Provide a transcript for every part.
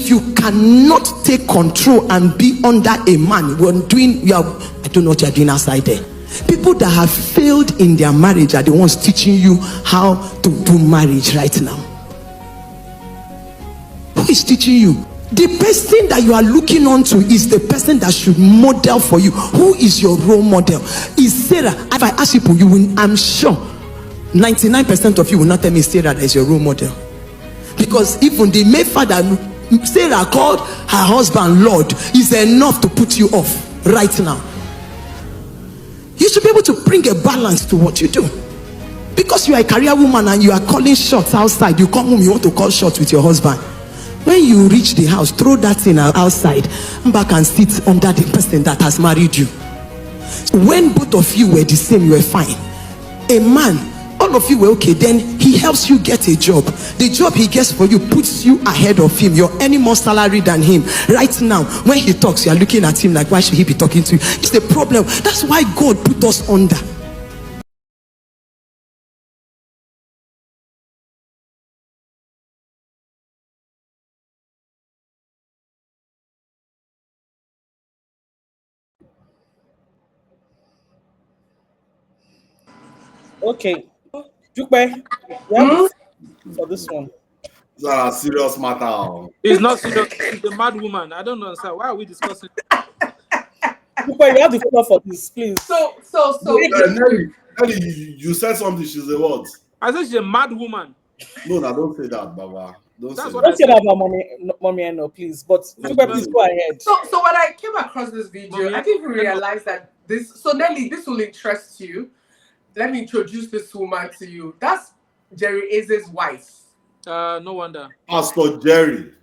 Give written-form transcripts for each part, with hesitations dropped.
if you cannot take control and be under a man, I don't know what you're doing outside there. People that have failed in their marriage are the ones teaching you how to do marriage right now. Who is teaching you? The person that you are looking on to is the person that should model for you. Who is your role model? Is Sarah? If I ask people, I'm sure 99% of you will not tell me Sarah is your role model. Because even the Mayfather, Sarah called her husband Lord, is enough to put you off right now. You should be able to bring a balance to what you do. Because you are a career woman and you are calling shots outside, you come home, you want to call shots with your husband. When you reach the house, throw that thing outside, come back and sit under the person that has married you. When both of you were the same, you were fine. A man, all of you were okay, then he helps you get a job. The job he gets for you puts you ahead of him. You're earning more salary than him. Right now, when he talks, you're looking at him like, why should he be talking to you? It's a problem. That's why God put us under. Okay, Jukbe, for this one. It's a serious matter. It's not serious. She's a mad woman. I don't understand. Why are we discussing? Jukbe, you have the floor for this, please. So. Nelly, you said something. She's a what? I said she's a mad woman. No, don't say that, Baba. Don't say that about mommy, no, please. But Jukbe, please go ahead. So when I came across this video, I didn't realize that this. So Nelly, this will interest you. Let me introduce this woman to you. That's Jerry Eze's wife. No wonder. Pastor Jerry.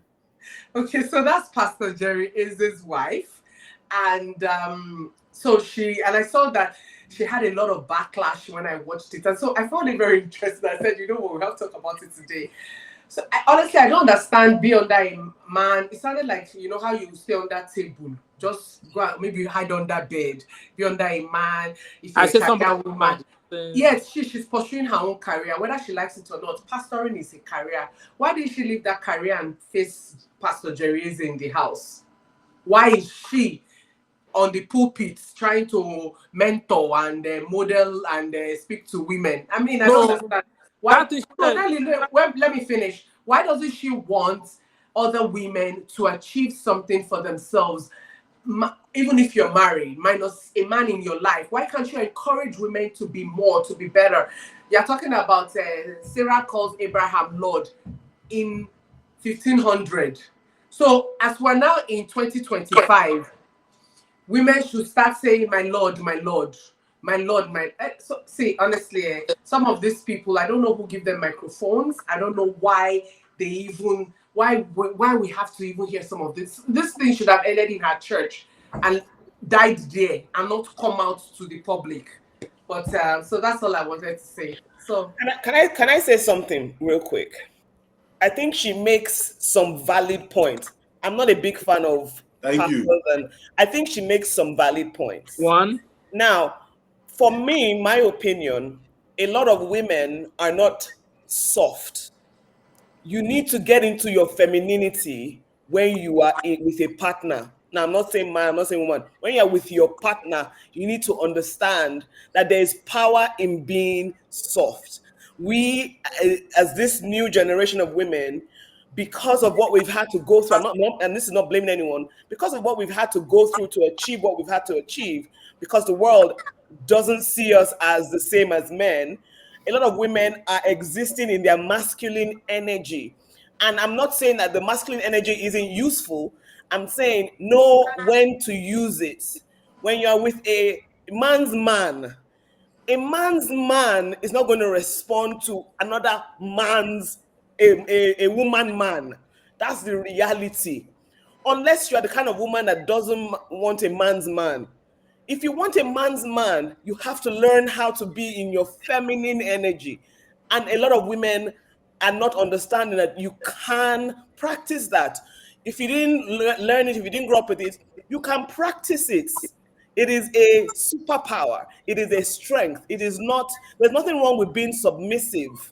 Okay, so that's Pastor Jerry Eze's wife. And so I saw that she had a lot of backlash when I watched it. And so I found it very interesting. I said, you know what, we'll have to talk about it today. So honestly, I don't understand be under a man. It sounded like, you know how you stay on that table. Just go out, maybe hide under bed, be under a man. If you're a career woman. Yes, she's pursuing her own career, whether she likes it or not. Pastoring is a career. Why did she leave that career and face Pastor Jerry Eze in the house? Why is she on the pulpit trying to mentor and model and speak to women? I mean, I don't understand. Why? Let me finish. Why doesn't she want other women to achieve something for themselves? Even if you're married, minus a man in your life, why can't you encourage women to be more, to be better? You're talking about Sarah calls Abraham Lord in 1500. So as we're now in 2025, women should start saying, my Lord, my Lord, my Lord, my... So, see, honestly, some of these people, I don't know who give them microphones. I don't know why they even... Why we have to even hear some of this. This thing should have ended in her church and died there and not come out to the public. But so that's all I wanted to say. So can I say something real quick? I think she makes some valid points. I'm not a big fan of pastors, and I think she makes some valid points. One. Now, for me, my opinion, a lot of women are not soft. You need to get into your femininity when you are with a partner. Now, I'm not saying man, I'm not saying woman. When you're with your partner, you need to understand that there is power in being soft. We, as this new generation of women, because of what we've had to go through, and this is not blaming anyone, because of what we've had to go through to achieve what we've had to achieve, because the world doesn't see us as the same as men, a lot of women are existing in their masculine energy. And I'm not saying that the masculine energy isn't useful. I'm saying know when to use it. When you're with a man's man is not going to respond to another man's, a woman man. That's the reality. Unless you're the kind of woman that doesn't want a man's man. If you want a man's man, you have to learn how to be in your feminine energy. And a lot of women are not understanding that you can practice that. If you didn't learn it, if you didn't grow up with it, you can practice it. It is a superpower. It is a strength. It is not, there's nothing wrong with being submissive.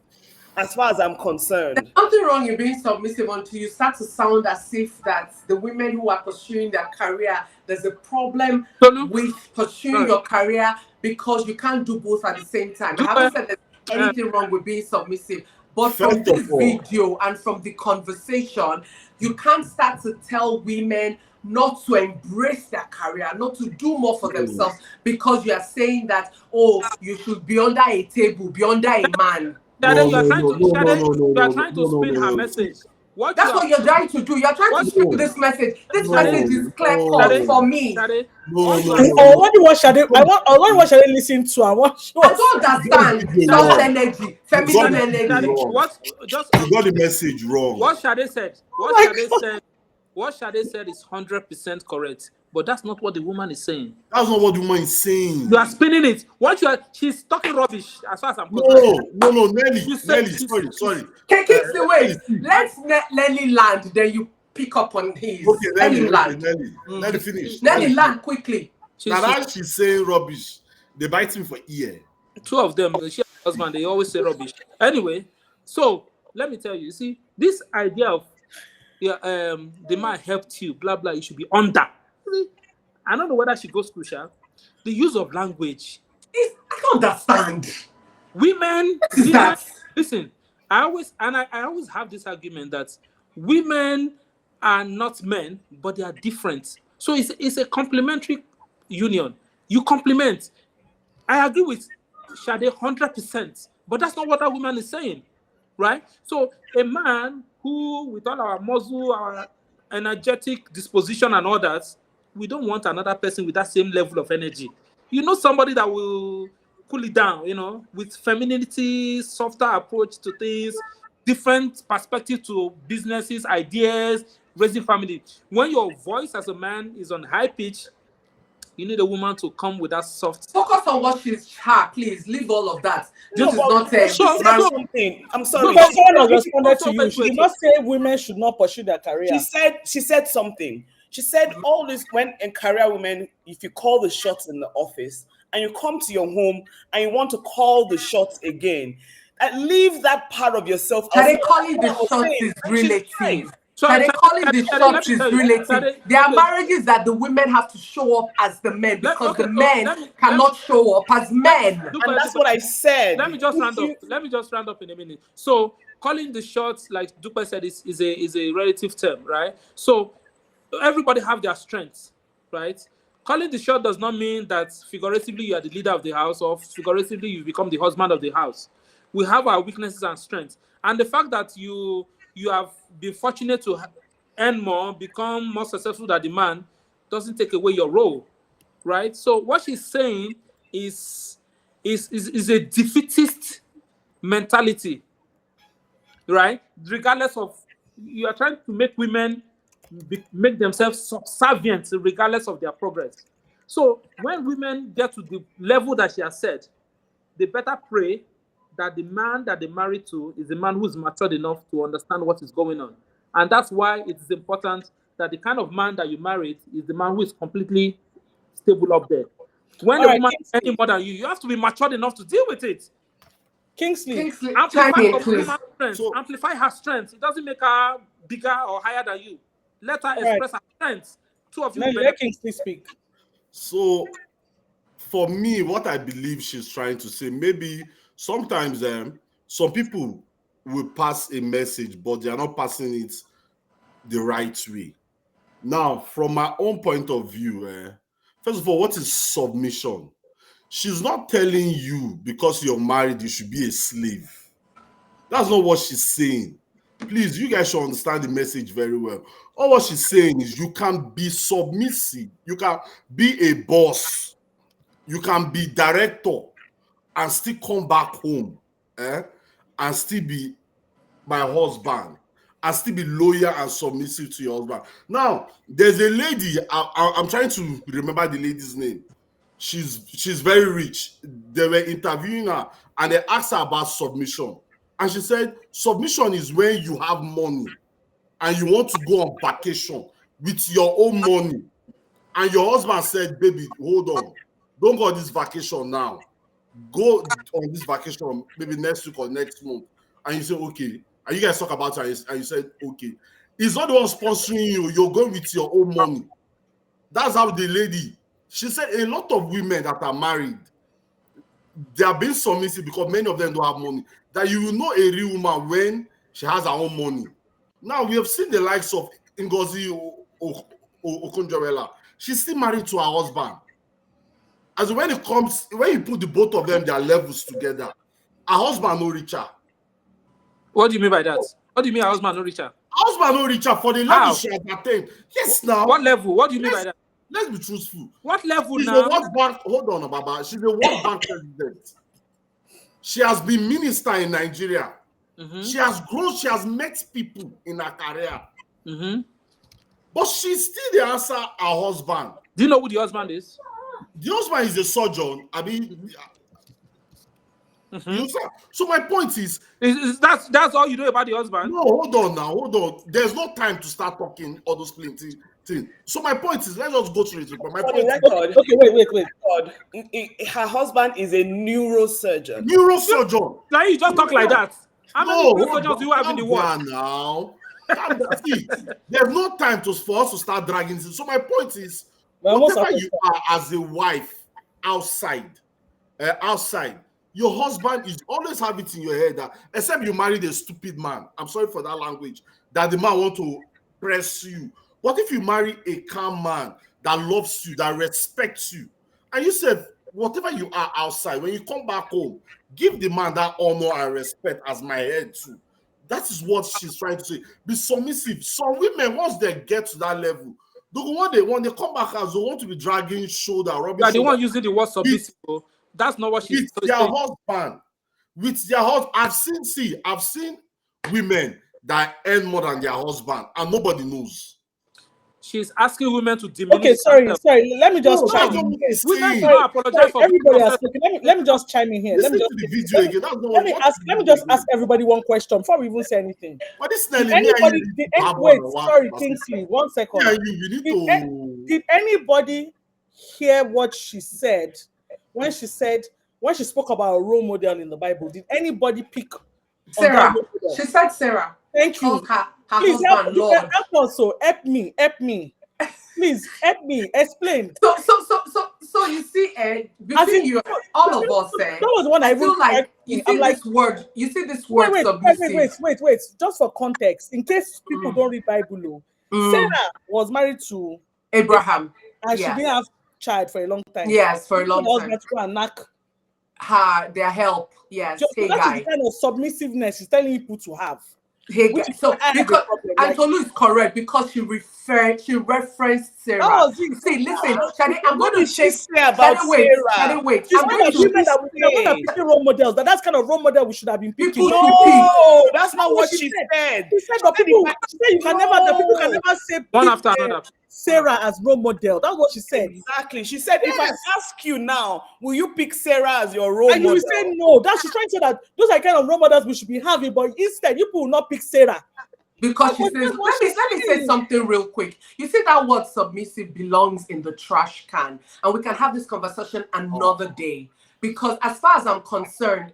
as far as I'm concerned. Nothing wrong in being submissive until you start to sound as if that the women who are pursuing their career, there's a problem Tolu, with pursuing your career because you can't do both at the same time. I haven't said there's anything wrong with being submissive, but from First this of all, video and from the conversation, you can't start to tell women not to embrace their career, not to do more for themselves because you are saying that, oh, you should be under a table, be under a man. Shade, you are trying to spin her message. That's what you're trying to do. You're trying to spin this message. This message is clear cut for me. Shade, Or what do you want Shade? I want what Shade listen to. I don't understand soft energy, feminine energy. You got the message wrong. What Shade said? What Shade said is 100% correct, but that's not what the woman is saying. That's not what the woman is saying. You are spinning it. She's talking rubbish as far as I'm concerned. No, Nelly, sorry. Take it away. Let Nelly land, then you pick up on his. Okay, Nelly, land. Nelly finish. Nelly land quickly. Now she's saying rubbish. They bite him for ear. Two of them, she and her husband, they always say rubbish. Anyway, so let me tell you, see, this idea of the man helped you, blah blah, you should be under. See, I don't know whether she goes crucial. The use of language. I don't understand. Women, listen, I always have this argument that women are not men, but they are different. So it's a complementary union. You complement. I agree with Shade 100%, but that's not what that woman is saying, right? So a man who, with all our muscle, our energetic disposition and all that, we don't want another person with that same level of energy. You know, somebody that will cool it down, you know, with femininity, softer approach to things, different perspective to businesses, ideas, raising family. When your voice as a man is on high pitch, you need a woman to come with that soft. Focus on what she's please. Leave all of that. No, this is not something. I'm sorry. Someone has responded to you. She did not say women should not pursue their career. She said something. She said all this when in career women, if you call the shots in the office and you come to your home and you want to call the shots again, leave that part of yourself. Can they call it the shots is relative? Can they call it the shots is relative? There are marriages that the women have to show up as the men because the men cannot show up as men. And that's what I said. Let me just round up in a minute. So calling the shots, like Dupe said, is a relative term, right? So everybody have their strengths, right? Calling the shot does not mean that figuratively you are the leader of the house or figuratively you become the husband of the house. We have our weaknesses and strengths. And the fact that you have been fortunate to earn more, become more successful than the man, doesn't take away your role, right? So what she's saying is a defeatist mentality, right? Regardless of, you are trying to make women make themselves subservient regardless of their progress. So when women get to the level that she has said, they better pray that the man that they married to is a man who is matured enough to understand what is going on. And that's why it is important that the kind of man that you married is the man who is completely stable up there. When the woman is any more than you, you have to be matured enough to deal with it. Kingsley amplify her strengths. It doesn't make her bigger or higher than you. Let her express her strengths. Two of you let Kingsley speak. So, for me, what I believe she's trying to say, maybe sometimes some people will pass a message, but they are not passing it the right way. Now, from my own point of view, first of all, what is submission? She's not telling you because you're married, you should be a slave. That's not what she's saying. Please, you guys should understand the message very well. All what she's saying is you can be submissive. You can be a boss. You can be director and still come back home and still be my husband and still be loyal and submissive to your husband. Now, there's a lady, I'm trying to remember the lady's name. She's very rich. They were interviewing her and they asked her about submission. And she said, submission is when you have money and you want to go on vacation with your own money. And your husband said, baby, hold on. Don't go on this vacation now. Go on this vacation maybe next week or next month. and you say, okay, and you guys talk about it, and you said, okay, he's not the one sponsoring you, you're going with your own money. That's how the lady, she said a lot of women that are married, they are being submissive because many of them don't have money. That you will know a real woman when she has her own money. Now, we have seen the likes of Ngozi Okonjo-Iweala. She's still married to her husband. As when you put the both of them, their levels together, her husband no richer. What do you mean by that? What do you mean her husband no richer? Husband no richer for the level she has attained. Yes, now. What level? What do you mean by that? Let's be truthful. What level She's now? a World Bank. Hold on, Baba. She's a World Bank president. She has been minister in Nigeria. She has grown. She has met people in her career. But she's still the answer her husband. Do you know who the husband is? The husband is a surgeon. I mean, so my point is that's all you know about the husband? No, hold on now, hold on. There's no time to start talking all those plenty things. So my point is, let's just go through it. But my point is, okay, wait. Her husband is a neurosurgeon. Neurosurgeon. Like you just talk like that. How many neurosurgeons do you have in the world? Now, see, there's no time for us to start dragging this. So my point is, whatever you are as a wife outside, your husband is always have it in your head that, except you married a stupid man, I'm sorry for that language, that the man want to press you. But if you marry a calm man that loves you, that respects you, and you said, whatever you are outside, when you come back home, give the man that honor and respect as my head too. That is what she's trying to say. Be submissive. Some women, once they get to that level, when they come back, as they want to be dragging shoulder, rubbing the one using the word submissive. That's not what she's with their husband. With their husband, I've seen women that earn more than their husband, and nobody knows. She's asking women to diminish. Okay, sorry. Let me just chime in. Women don't apologize for everybody has spoken. Let me just chime in here. Let me just ask everybody one question before we even say anything. But this Kingsley, 1 second. Yeah, did anybody hear what she said when she spoke about a role model in the Bible? Did anybody pick Sarah? She said Sarah. Thank you. Her please husband, Lord. Help me. Please help me. Explain. So you see, between you, all of us, that was one I feel like. You see this word. Wait. Just for context, in case people don't read Bible, Sarah was married to Abraham, and she didn't have child for a long time. Yes, for a long time. That was and knock their help. Yes, that is the kind of submissiveness she's telling people to have. So because Antolu is correct because she referenced Sarah. See, listen, Shadi, I'm going to say about Sarah. Wait. I'm going to women that picking role models. That's kind of role model we should have been picking. No, that's not what she said. She said that people can never say one after another. Sarah as role model. That's what she said. Exactly. She said, if I ask you now, will you pick Sarah as your role model? And you will say no. That's she's trying to say that those are kind of role models we should be having, but instead you people will not pick Sarah. Because she says, let me say something real quick. You see that word submissive belongs in the trash can. And we can have this conversation another day. Because as far as I'm concerned,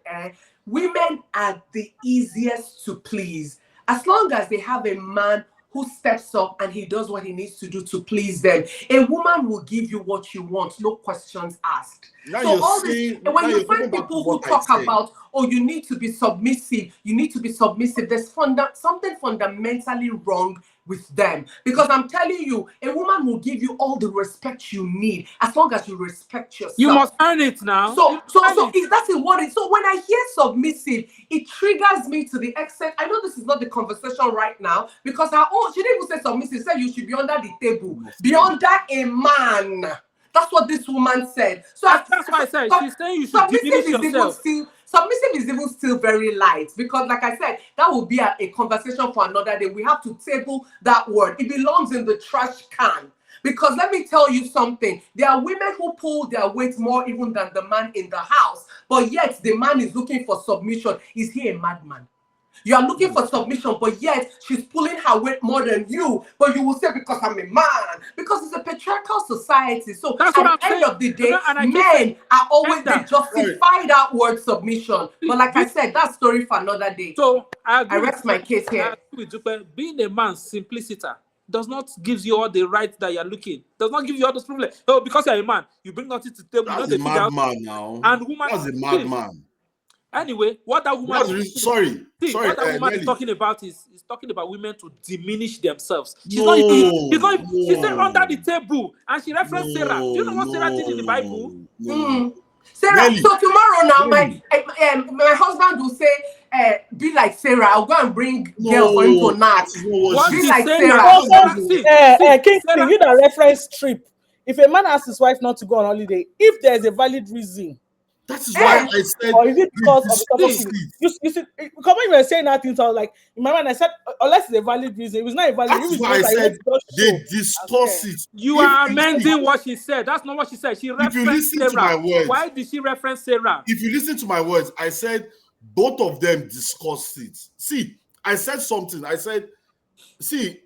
women are the easiest to please. As long as they have a man who steps up and he does what he needs to do to please them. A woman will give you what you want, no questions asked. Now so all this, when you find people who talk about, you need to be submissive, there's something fundamentally wrong with them. Because I'm telling you, a woman will give you all the respect you need as long as you respect yourself. You must earn it now. So that's what it is. So when I hear submissive, it triggers me to the extent. I know this is not the conversation right now because she didn't even say submissive. She said you should be under the table, be under a man. That's what this woman said. So that's why I said she's saying you should diminish yourself. Submissive is even still very light because, like I said, that will be a conversation for another day. We have to table that word. It belongs in the trash can. Because let me tell you something. There are women who pull their weight more even than the man in the house. But yet the man is looking for submission. Is he a madman? You are looking for submission, but yet she's pulling her weight more than you. But you will say, because I'm a man, because it's a patriarchal society. So That's at what the I'm end saying. of the day, And I keep men saying, are always, they Enda, justify that word submission. But like I said, that's story for another day. so I agree I rest my case I here. agree with Dupe. Being a man, simpliciter, does not give you all the rights that you're looking. Does not give you all those privileges. Oh, because you're a man, you bring nothing to the table. You That's know a the figure out. madman now. And woman, That's a madman. anyway, what that woman That's sorry, what that woman is Nelly. talking about is talking about women to diminish themselves. She's No, not even, she's not even, she said no. under the table, and she referenced Sarah. Do you know what Sarah did in the Bible? Sarah, Nelly. so tomorrow now, Nelly. my husband will say, be like Sarah. I'll go and bring girl for him to knock. What Be she like said Sarah. that Kingsley, Sarah, you that reference trip. If a man asks his wife not to go on holiday, if there's a valid reason, That is why I said, or is it because of the discuss topic? it. You see, because when you were saying that thing, I was like, in my mind, I said, unless it's a valid reason, if it's not a valid That reason, is why I said they discuss Okay. it. you are amending what she said. That's not what she said. She If you referenced listen to my Sarah. words, Why did she reference Sarah? if you listen to my words, I said both of them discussed it. See, I said something. I said, see,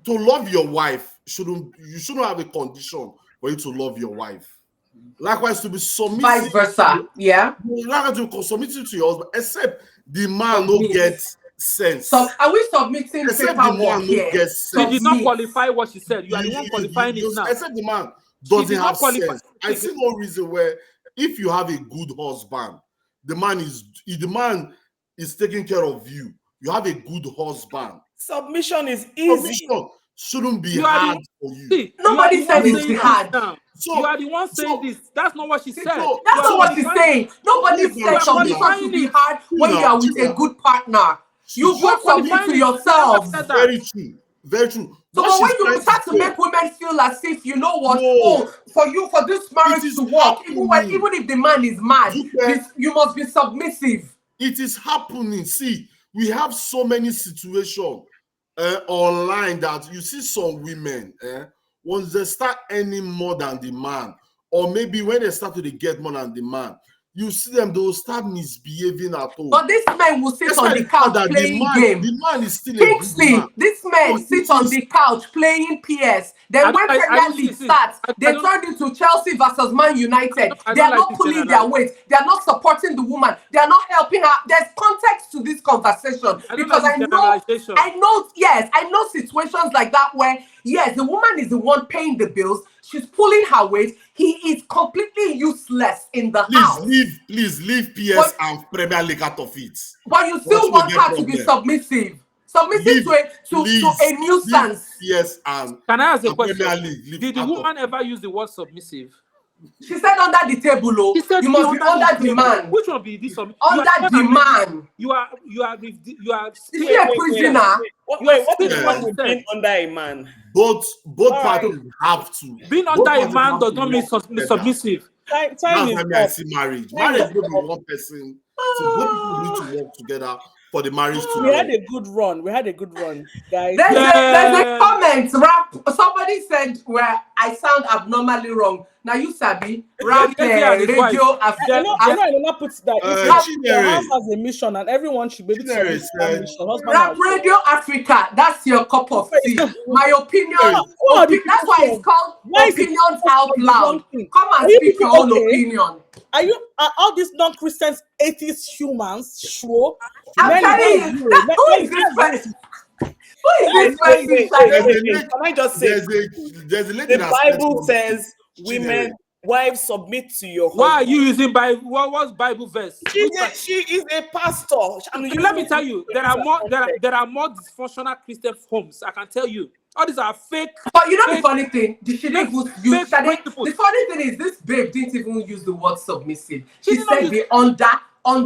to love your wife you shouldn't have a condition for you to love your wife. Likewise, to be submissive, Vice versa. Yeah. likewise to be submissive to your husband, except the man no get sense. So are we submitting Except the man paperwork no here? get She sense. did not qualify what she said. You are the one qualifying it now. Except the man doesn't did not have qualify. sense. I see no reason where if you have a good husband, the man is taking care of you. You have a good husband. Submission is easy. Submission shouldn't be You are hard the- for you. See, Nobody you are said the one it's saying hard. this now. So- You are the one saying so- this. That's not what she said. so- That's You not are what she's saying. Nobody You said are submission qualifying should be it. hard when you are with a good partner. You You are both submit qualifying to it. yourselves. Never said that. Very true. Very true. So, What but when she's you trying start to say- make women feel as if you know what, No. for this marriage is to work, even happening. if the man is mad, Dupe. you must be submissive. It is happening. See, we have so many situations online that you see some women, once they start earning more than the man, or maybe when they start to get more than the man, you see them, they will start misbehaving at home. But this man will sit on Despite the the fact couch that playing the game. man is still a good Kingsley, man. this man So sits it on is- the couch playing PS. Then when I Premier don't League see- starts, I they don't- turned into Chelsea versus Man United. I They don't are like not this pulling their generalization. weight. They are not supporting the woman. They are not helping her. There's context to this conversation I don't because like this generalization. I know situations like that where yes, the woman is the one paying the bills. She's pulling her weight. He is completely useless in the house. Please leave PS But- and Premier League out of it. But you still What's want the her to be problem? submissive Leave, to a nuisance. PS and Can I ask a and Premier question? League, leave Did the out of woman ever use the word submissive? She said under the table, oh, She said you must be under the man. Which one be this? Under the man. You are. Is she a prisoner? What is Yeah. wrong with being under a man? both right. parties have to. Being Both under a parties man have does to not mean work together. submissive. Time That's is why I up. see marriage. Time Marriage is will be up. one person. So both people need to work together for the marriage to We had work. a good run. Guys. There's a comment. Rap. Somebody said where I sound abnormally wrong. Now you sabi rap Yeah, his wife. radio. I will not put that. Your Chinere. house has a mission, and everyone should be able to Chinere submit to that said- mission. Husband Rap and Radio Africa. That's your cup of tea. My opinion. Who are the That's why it's called Why is it opinions out loud. thing? Come and Are you speak your people own okay? opinion. Are all these non-Christians atheist humans? Sure. I'm Men telling is you, zero. who is this person? Who is this person? Wait. There's Can I just say, there's a lady the that said Bible something. says, women, wives, submit to your husband. Why are you using Bible? What's Bible verse? She is a pastor. Let me tell you, there are more dysfunctional Christian homes. I can tell you. All these are fake. But you know the fake- funny thing, she didn't even fake use principles. the funny thing is this babe didn't even use the word submissive. She She did not said use- be under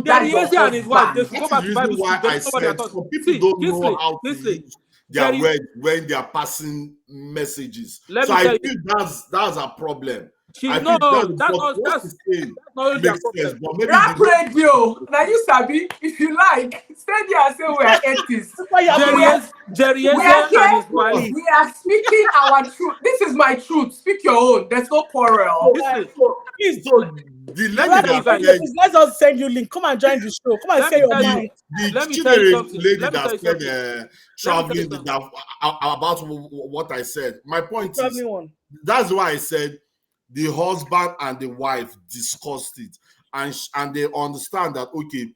Jerry your Ezra and his wife, they husband. should go That back is to the Bible reason school. why They I don't know what they're said talking. some people See, don't Kingsley, know how to Kingsley, use their Jerry- words when they are passing messages. Let So me I tell feel that's a problem. She I no, think that's what not he's saying not their makes sense, problem. but maybe Rap the- radio. Now you sabi, if you like, stay there and say we are atheists. Jerry We are Ezra and his here. wife. We are speaking our truth. This is my truth. Speak your own. There's no quarrel. Listen, So The lady that said, Let's just send you link. Come and join the show. Come and Let say me your tell you. mind. Let me the tell you Chidere something. lady Let me tell that you said something. traveling about what I said. My point is, Traveling one. that's why I said the husband and the wife discussed it, and they understand that, okay,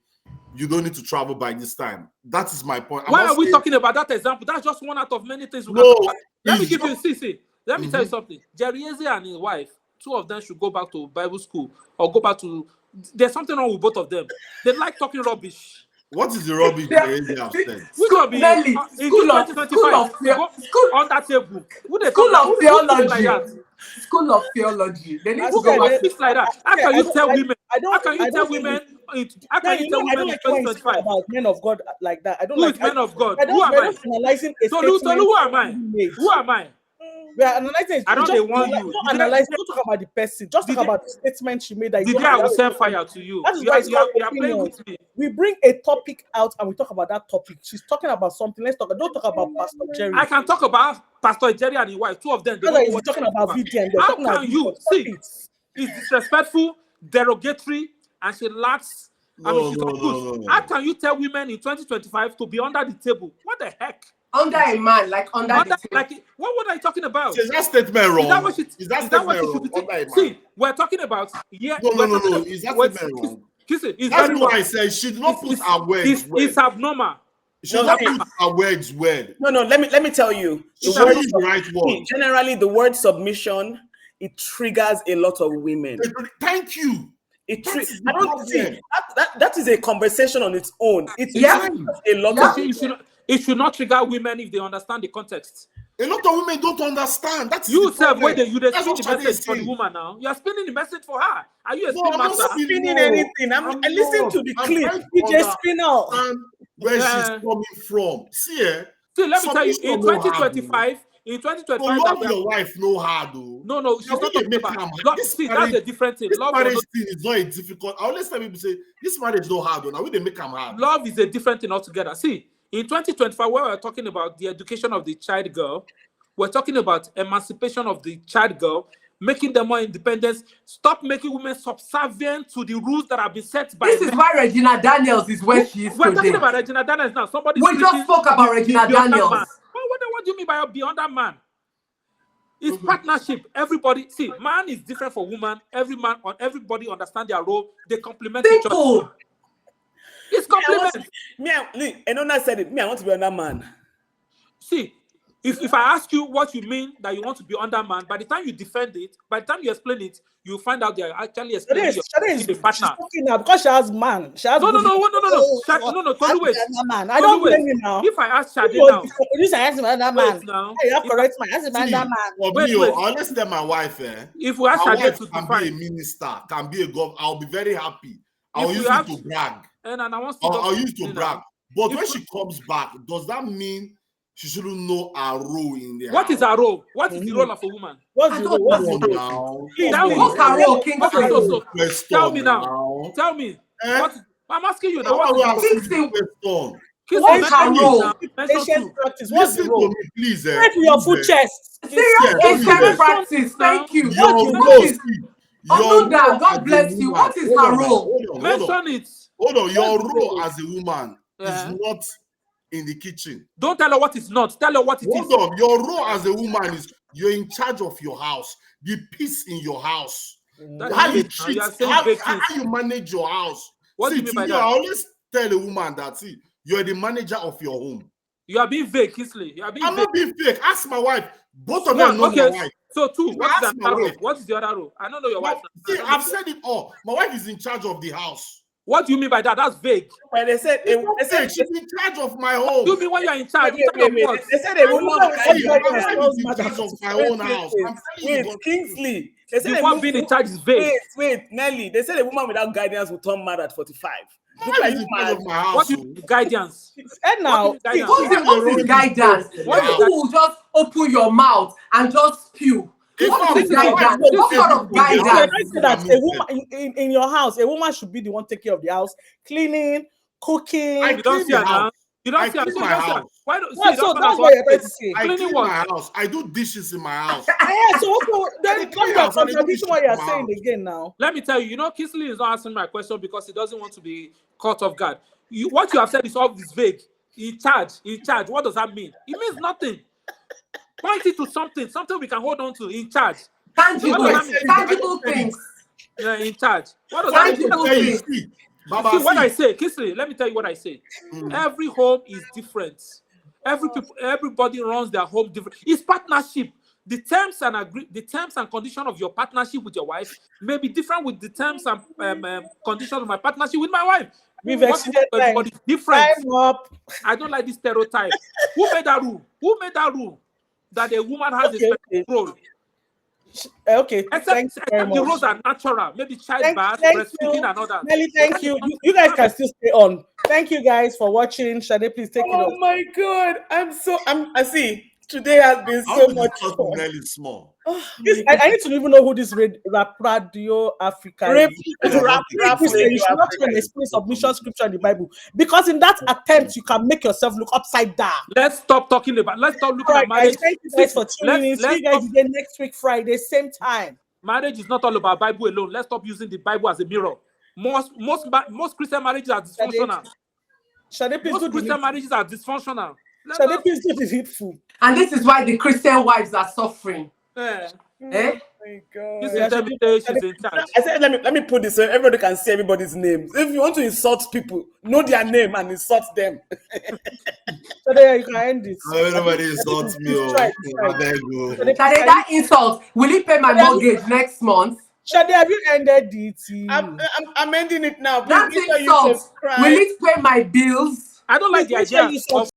you don't need to travel by this time. That is my point. Why are we talking about that example? That's just one out of many things we can No, talk about. Let me it's give you, see. Let me tell you Mhm. something. Jerry Eze and his wife, two of them should go back to Bible school or go back to. There's something wrong with both of them. They like talking rubbish. What is the rubbish they have said? Which will be Nelly, in school of 2025 go on that table. Who they school talk of who speaks like theology. that? School of theology. They need to Who go back. speaks like that? How can you tell women? I How can you don't tell think women? How Yeah, can you tell I women don't in like when you speak 2025? about men of God like that. I don't Who like. is men of God? I Who am we're I? not analyzing a Tolu, statement. who am I? Made. Who am I? We are analyzing. I don't Just want you. Don't analyze. Don't talk about the person. Just talk about the statement she made. That The you day I will have send fire to you. That is why it's called You are playing opinions. with me. We bring a topic out and we talk about that topic. She's talking about something. Let's talk. Don't talk about Pastor Jerry. I can talk about Pastor Jerry and his wife. Two of them. They don't know what talking about VD and they're How talking about can you see? It's disrespectful, derogatory, and she lacks. She's uncouth. How can you tell women in 2025 to be under the table? What the heck? Under a man, like under the table. Like what are you talking about? Is that statement wrong? Is that what she wrong? should be? See, we're talking about No. Is that statement wrong? That's what I said. She did not put her words. It's abnormal. She did not put her words word. No. Let me tell you. She used the right word. Generally, the word submission, it triggers a lot of women. Thank you. I don't see that is a conversation on its own. It triggers a lot of. It should not trigger women if they understand the context. A lot of women don't understand. That's you spin the message for the woman now. You are spinning the message for her. Are you a spin master? I'm not spinning anything. I listen to the clip. DJ Spinner. Where she's coming from. See, let me tell you, in 2025, love your wife no hard though. No, she's not talking about. See, that's a different thing. This marriage thing is not a difficult. I always tell people say this marriage no hard though. Now we they make them hard. Love is a different thing altogether. See, in 2025, where we're talking about the education of the child girl, we're talking about emancipation of the child girl, making them more independent. Stop making women subservient to the rules that have been set by. This is why Regina Daniels is where she is. We're talking about Regina Daniels now. We just spoke about Regina Daniels. What do you mean by beyond that man? It's partnership. Everybody, see, man is different for woman. Everybody understand their role. They complement each other. It's complement. Enona said it. I want to be under man. See, if I ask you what you mean that you want to be under man, by the time you defend it, by the time you explain it, you find out they are actually explaining the partner. She's talking now because she has man. She has no. Tolu, wait. I don't blame you now. If I ask Shade now, producer has another man. Now, you have correct man. Has another man. Honestly, tell my wife, if we ask Shade to can be a minister, can be a governor, I'll be very happy. I'll use it to brag. I'll use it to brag. But when she comes back, does that mean she shouldn't know her role in there? What is her role? What is the role of a woman? What's the role? What's her role, Kingsley? Tell me now. Tell me. I'm asking you now. What's her role? Patient practice. What's the role? Please, pray for your food chest. Serious patient practice. Thank you. God bless you. What is her role? Mention it. Hold on. Your role as a woman is not in the kitchen. Don't tell her what it's not. Tell her what it is. Hold on. Your role as a woman is you're in charge of your house, the peace in your house, how you treat, how you manage your house. What do you mean by that? I always tell a woman that you're the manager of your home. You are being vague, Kingsley. I'm not being fake. Ask my wife. Both of them know my wife. So two. What is the other role? I don't know your wife. See, I've said it all. My wife is in charge of the house. What do you mean by that? That's vague. Well, they said she's in charge of my home. What do you mean when you're in charge? They said a woman is in charge of my own house. Kingsley. They said the one being in charge is vague. Wait, Nelly. They said a woman without guidance will turn mad at 45. What do you mean guidance? And now, what is guidance? You will just open your mouth and just spew. What is guidance? What sort of guidance? I say that a woman in your house, a woman should be the one taking care of the house, cleaning, cooking. I clean the house. You don't I see her. clean So my you don't see her. house. Why don't What? see So that man that's has what you're one trying to face? say. I Cleaning clean what? my house. I do dishes in my house. Yeah, so okay, then clean come your back house and I do contradicting dishes what in you're my saying house. again now. Let me tell you, Kingsley is not answering my question because he doesn't want to be caught off guard. What you have said is all this vague. In charge. What does that mean? It means nothing. Point it to something we can hold on to. In charge. Tangible, What does that mean? tangible things. Yeah, in charge. What does For that me mean? to Tangible tell you, things. see, See Baba, what I see. say, Kingsley. Let me tell you what I say. Every home is different. Everybody runs their home different. It's partnership. The terms and conditions of your partnership with your wife may be different with the terms and conditions of my partnership with my wife. We've What exceeded time. everybody's different. Time up. I don't like this stereotype. Who made that rule? That a woman has a Okay, special role? Okay, thank you Except very the much. roles are natural, maybe childbirth, Thank breastfeeding, you, and others. Nelly. But Thank that is you. something You guys different. can still stay on. Thank you guys for watching. Shade, please take it Oh off. my God. I see. Today has been How so to much discuss fun. with Nelly small? I need to even know who this Radio Africa Rap, is. rap Christian, you radio should not Africa. even explain submission scripture in the Bible because in that attempt you can make yourself look upside down. Let's stop looking All at right, marriage. guys. Thank you guys for tuning in. See Let's you guys stop. again next week, Friday, same time. Marriage is not all about Bible alone. Let's stop using the Bible as a mirror. Most Christian marriages are dysfunctional. Shade, please do Most the Christian needful. marriages are dysfunctional. Shade, please do the needful. And this is why the Christian wives are suffering. Yeah. Eh? Oh my God. This Yeah, is them say she's in charge. I said, let me put this so everybody can see everybody's names. If you want to insult people, know their name and insult them. So there you can end it. Everybody insults me. Please try. I beg you. Shade, Shade, that insult, will he pay my mortgage next month? have you ended it? I'm ending it now. That Please, make sure you insult, will subscribe. it pay my bills? I don't like the Please make sure idea you of